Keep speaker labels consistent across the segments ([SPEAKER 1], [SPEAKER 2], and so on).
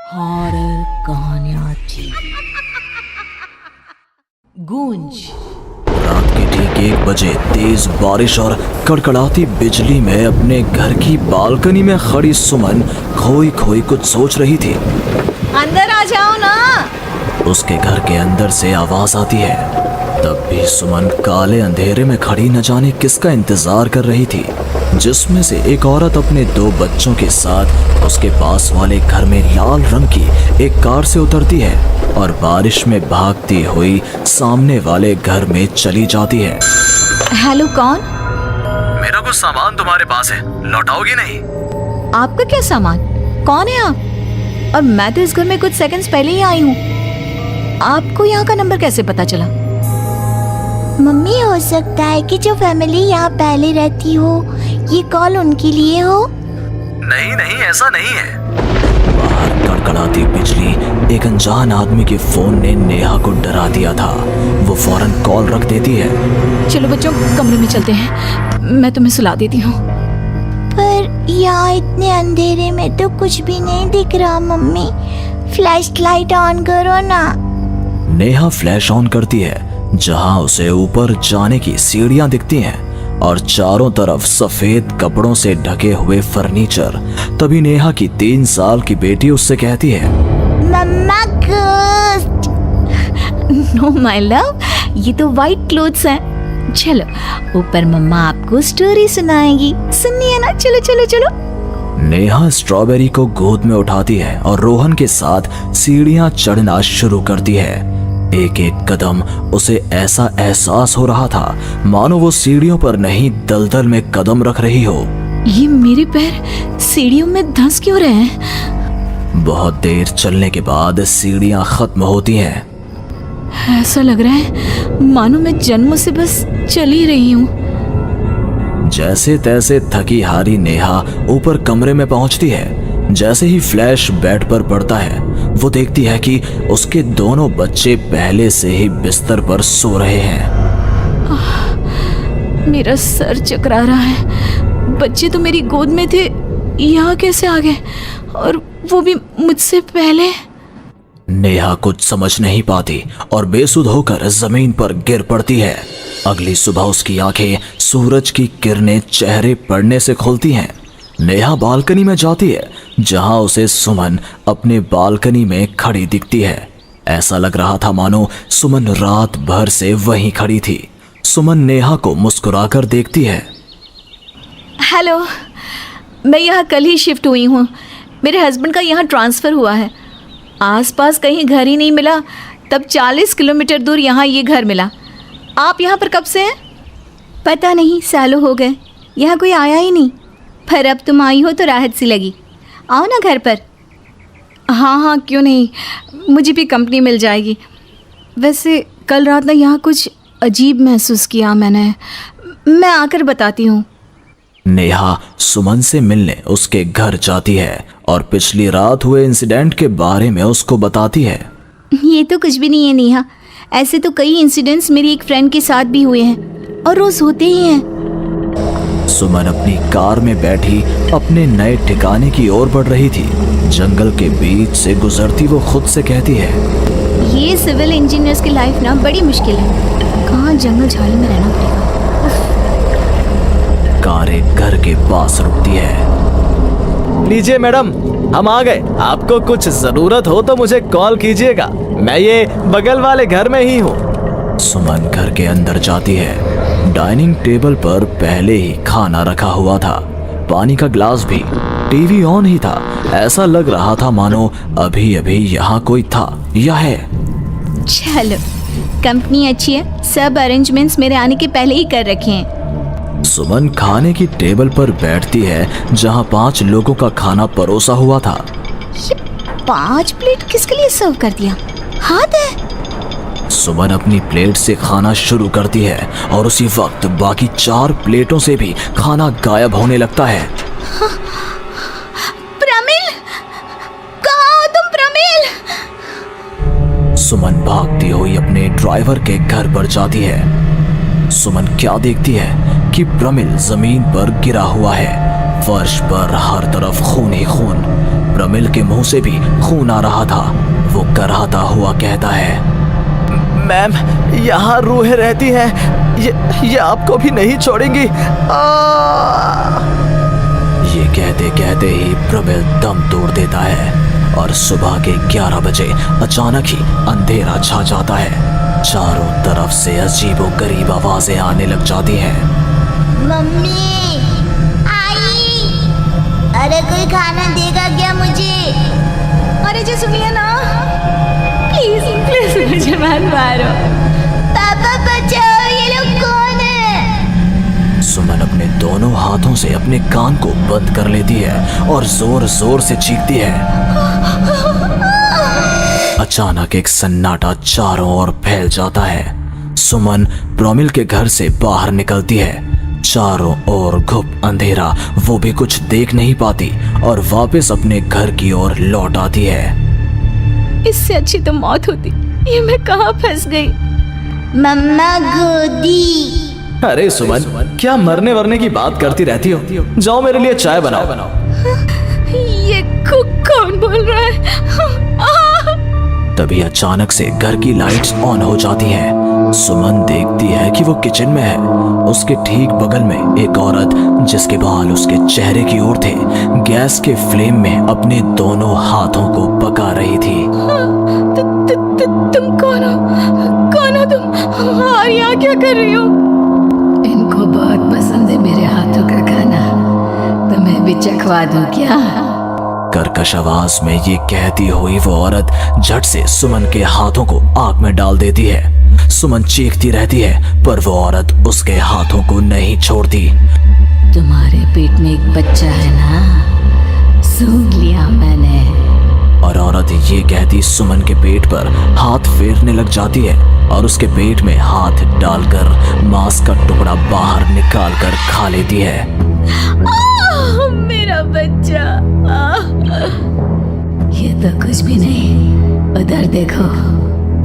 [SPEAKER 1] Horror कहानियाँ TV. गूंज।
[SPEAKER 2] रात के ठीक 1 बजे तेज बारिश और कड़कड़ाती बिजली में अपने घर की बालकनी में खड़ी सुमन खोई खोई कुछ सोच रही थी।
[SPEAKER 1] अंदर आ जाओ ना।
[SPEAKER 2] उसके घर के अंदर से आवाज आती है। तब भी सुमन काले अंधेरे में खड़ी न जाने किसका इंतजार कर रही थी, जिसमें से एक औरत अपने 2 बच्चों के साथ उसके पास वाले घर में लाल रंग की एक कार से उतरती है और बारिश में भागती हुई सामने वाले घर में चली जाती है।
[SPEAKER 1] हेलो, कौन?
[SPEAKER 2] मेरा कुछ सामान तुम्हारे पास है, लौटाओगी नहीं?
[SPEAKER 1] आपका क्या सामान? कौन है आप? और मैं तो इस घर में कुछ सेकंड्स पहले ही आई हूँ। आपको यहाँ का नंबर कैसे पता चला?
[SPEAKER 3] मम्मी, हो सकता है कि जो फैमिली यहाँ पहले रहती हो ये कॉल उनके लिए हो।
[SPEAKER 2] नहीं नहीं, ऐसा नहीं है। बाहर कड़कड़ाती बिजली एक अनजान आदमी के फोन ने नेहा को डरा दिया था। वो फौरन कॉल रख देती है।
[SPEAKER 1] चलो बच्चों, कमरे में चलते हैं, मैं तुम्हें सुला देती हूँ।
[SPEAKER 3] पर यहाँ इतने अंधेरे में तो कुछ भी नहीं दिख रहा। मम्मी, फ्लैश लाइट ऑन करो ना।
[SPEAKER 2] नेहा फ्लैश ऑन करती है, जहां उसे ऊपर जाने की सीढ़ियां दिखती हैं और चारों तरफ सफेद कपड़ों से ढके हुए फर्नीचर। तभी नेहा की 3 साल की बेटी उससे कहती है,
[SPEAKER 3] मम्मा घोस्ट।
[SPEAKER 1] नो माय लव, ये तो वाइट क्लोथ्स हैं। चलो ऊपर, मम्मा आपको स्टोरी सुनाएगी। सुनिए ना, चलो चलो चलो।
[SPEAKER 2] नेहा स्ट्रॉबेरी को गोद में उठाती है और रोहन के साथ सीढ़ियां चढ़ना शुरू करती है। एक एक कदम उसे ऐसा एहसास हो रहा था मानो वो सीढ़ियों पर नहीं दलदल में कदम रख रही हो।
[SPEAKER 1] ये मेरे पैर सीढ़ियों में धंस क्यों रहे हैं?
[SPEAKER 2] बहुत देर चलने के बाद सीढ़ियां खत्म होती हैं।
[SPEAKER 1] ऐसा लग रहा है मानो मैं जन्म से बस चल ही रही हूँ।
[SPEAKER 2] जैसे तैसे थकी हारी नेहा ऊपर कमरे में पहुंचती है। जैसे ही फ्लैश बेड पर पड़ता है, वो देखती है कि उसके दोनों बच्चे पहले से ही बिस्तर पर सो रहे हैं।
[SPEAKER 1] मेरा सर चकरा रहा है। बच्चे तो मेरी गोद में थे, यहाँ कैसे आ गए? और वो भी मुझसे पहले।
[SPEAKER 2] नेहा कुछ समझ नहीं पाती और बेसुध होकर जमीन पर गिर पड़ती है। अगली सुबह उसकी आंखें सूरज की किरणें चेहरे पड़ने से खुलती हैं। नेहा बालकनी में जाती है, जहां उसे सुमन अपने बालकनी में खड़ी दिखती है। ऐसा लग रहा था मानो सुमन रात भर से वहीं खड़ी थी। सुमन नेहा को मुस्कुराकर देखती है।
[SPEAKER 1] हेलो, मैं यहाँ कल ही शिफ्ट हुई हूँ। मेरे हस्बैंड का यहाँ ट्रांसफ़र हुआ है। आसपास कहीं घर ही नहीं मिला, तब 40 किलोमीटर दूर यहाँ ये घर मिला। आप यहाँ पर कब से हैं?
[SPEAKER 3] पता नहीं, सालों हो गए, यहाँ कोई आया ही नहीं। पर अब तुम आई हो तो राहत सी लगी। आओ ना घर पर।
[SPEAKER 1] हाँ हाँ, क्यों नहीं, मुझे भी कंपनी मिल जाएगी। वैसे कल रात ना यहाँ कुछ अजीब महसूस किया मैंने। मैं आकर बताती हूँ।
[SPEAKER 2] नेहा सुमन से मिलने उसके घर जाती है और पिछली रात हुए इंसिडेंट के बारे में उसको बताती है।
[SPEAKER 3] ये तो कुछ भी नहीं है नेहा, ऐसे तो कई इंसिडेंट्स मेरी एक फ्रेंड के साथ भी हुए हैं और रोज होते ही हैं।
[SPEAKER 2] सुमन अपनी कार में बैठी अपने नए ठिकाने की ओर बढ़ रही थी। जंगल के बीच से गुजरती वो खुद से कहती है,
[SPEAKER 3] ये सिविल इंजीनियर्स की लाइफ ना बड़ी मुश्किल है। कहाँ जंगल झाड़ी में रहना पड़ेगा।
[SPEAKER 2] कार एक घर के पास रुकती है।
[SPEAKER 4] लीजिए मैडम, हम आ गए। आपको कुछ जरूरत हो तो मुझे कॉल कीजिएगा, मैं ये बगल वाले घर में ही हूँ।
[SPEAKER 2] सुमन घर के अंदर जाती है। डाइनिंग टेबल पर पहले ही खाना रखा हुआ था, पानी का ग्लास भी, टीवी ऑन ही था। ऐसा लग रहा था मानो अभी अभी यहाँ कोई था या है।
[SPEAKER 3] चलो, कंपनी अच्छी है, सब अरेंजमेंट्स मेरे आने के पहले ही कर रखे हैं।
[SPEAKER 2] सुमन खाने की टेबल पर बैठती है, जहाँ 5 लोगों का खाना परोसा हुआ था।
[SPEAKER 3] ये 5 प्लेट किसके लिए सर्व कर दिया? हाथ है।
[SPEAKER 2] सुमन अपनी प्लेट से खाना शुरू करती है और उसी वक्त बाकी 4 प्लेटों से भी खाना गायब होने लगता है।
[SPEAKER 3] प्रमिल, कहाँ हो तुम प्रमिल?
[SPEAKER 2] सुमन भागती हुई अपने ड्राइवर के घर पर जाती है। सुमन क्या देखती है कि प्रमिल जमीन पर गिरा हुआ है। फर्श पर हर तरफ खून ही खून। प्रमिल के मुंह से भी खून आ रहा था। वो कराहता हुआ कहता है,
[SPEAKER 4] मैम, यहाँ रूहें रहती हैं, ये आपको भी नहीं छोड़ेंगी।
[SPEAKER 2] ये कहते कहते ही प्रमिल दम तोड़ देता है और सुबह के 11 बजे अचानक ही अंधेरा छा जाता है। चारों तरफ से अजीबोगरीब आवाजें आने लग जाती हैं।
[SPEAKER 3] मम्मी आई, अरे कोई खाना देगा क्या मुझे?
[SPEAKER 1] अरे जी सुनिए ना, प्लीज प्लीज मुझे मत मारो।
[SPEAKER 3] पापा बचाओ, ये लोग कौन है?
[SPEAKER 2] सुमन अपने दोनों हाथों से अपने कान को बंद कर लेती है और जोर जोर से चीखती है। अचानक एक सन्नाटा चारों ओर फैल जाता है। सुमन प्रमिल के घर से बाहर निकलती है। चारों ओर घुप अंधेरा, वो भी कुछ देख नहीं पाती और वापस अपने घर की ओर लौट आती है।
[SPEAKER 1] इससे अच्छी तो मौत होती। ये मैं कहाँ फंस गई?
[SPEAKER 3] मम्मा गोदी।
[SPEAKER 4] अरे सुमन, क्या मरने वरने की बात करती रहती हो? जाओ मेरे लिए चाय बनाओ।
[SPEAKER 1] ये कौन बोल रहा है?
[SPEAKER 2] तभी अचानक से घर की लाइट्स ऑन हो जाती हैं। सुमन देखती है कि वो किचन में है। उसके ठीक बगल में एक औरत, जिसके बाल उसके चेहरे की ओर थे, गैस के फ्लेम में अपने दोनों हाथों को पका रही थी।
[SPEAKER 1] तुम कौन हो? कौन हो तुम? और यहाँ क्या कर रही हो?
[SPEAKER 5] इनको बहुत पसंद है मेरे हाथों का खाना, तुम्हें भी चखवा दूं क्या?
[SPEAKER 2] कर्कश आवाज में ये कहती हुई वो औरत झट से सुमन के हाथों को आग में डाल देती है। सुमन चीखती रहती है पर वो औरत उसके हाथों को नहीं छोड़ती।
[SPEAKER 5] तुम्हारे पेट में एक बच्चा है ना, सूंघ लिया मैंने।
[SPEAKER 2] और औरत ये कहती सुमन के पेट पर हाथ फेरने लग जाती है और उसके पेट में हाथ डालकर मांस का टुकड़ा बाहर निकाल कर खा लेती है।
[SPEAKER 1] मेरा बच्चा।
[SPEAKER 5] ये तो कुछ भी नहीं, उधर देखो।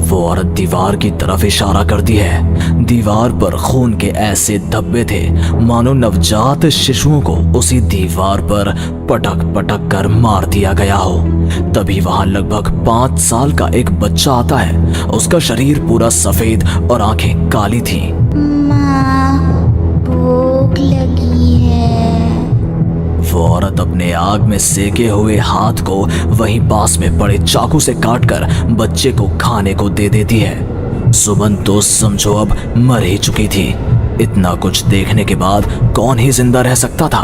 [SPEAKER 2] वो औरत दीवार की तरफ इशारा करती है। दीवार पर खून के ऐसे धब्बे थे मानो नवजात शिशुओं को उसी दीवार पर पटक पटक कर मार दिया गया हो। तभी वहां लगभग 5 साल का एक बच्चा आता है। उसका शरीर पूरा सफेद और आंखें काली थी।
[SPEAKER 3] माँ, भूख लगी है।
[SPEAKER 2] वो औरत अपने आग में सेके हुए हाथ को वहीं पास में पड़े चाकू से काटकर बच्चे को खाने को दे देती है। सुमन तो समझो अब मर ही चुकी थी। इतना कुछ देखने के बाद कौन ही जिंदा रह सकता था।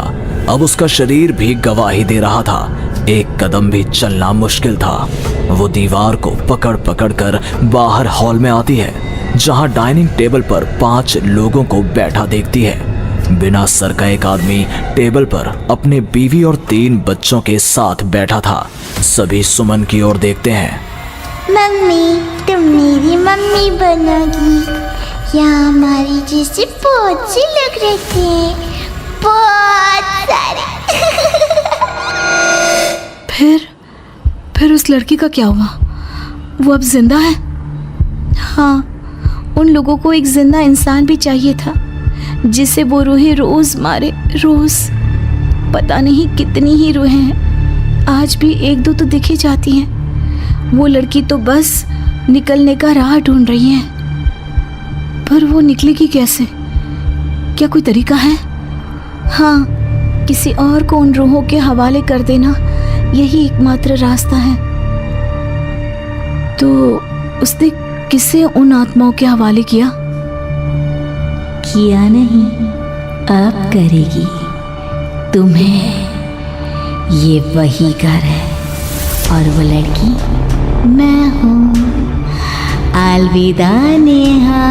[SPEAKER 2] अब उसका शरीर भी गवाही दे रहा था। एक कदम भी चलना मुश्किल था। वो दीवार को पकड़ पकड़ कर बाहर हॉल में आती है, जहां डाइनिंग टेबल पर 5 लोगों को बैठा देखती है। बिना सर का एक आदमी टेबल पर अपने बीवी और 3 बच्चों के साथ बैठा था। सभी सुमन की ओर देखते हैं।
[SPEAKER 3] मम्मी, तुम मेरी मम्मी बनोगी। यहाँ हमारी जैसे बहुत से लोग रहते हैं, बहुत सारे।
[SPEAKER 1] फिर उस लड़की का क्या हुआ? वो अब जिंदा है? हाँ, उन लोगों को एक जिंदा इंसान भी चाहिए था जिसे वो रूहें रोज मारे। रोज पता नहीं कितनी ही रूहें हैं। आज भी 1-2 तो दिखी जाती हैं। वो लड़की तो बस निकलने का राह ढूंढ रही है, पर वो निकलेगी कैसे? क्या कोई तरीका है? हाँ, किसी और को उन रूहों के हवाले कर देना यही एकमात्र रास्ता है। तो उसने किसे उन आत्माओं के हवाले किया?
[SPEAKER 5] किया नहीं, अब करेगी। तुम्हें ये वही घर है और वो लड़की मैं हूँ। अलविदा नेहा।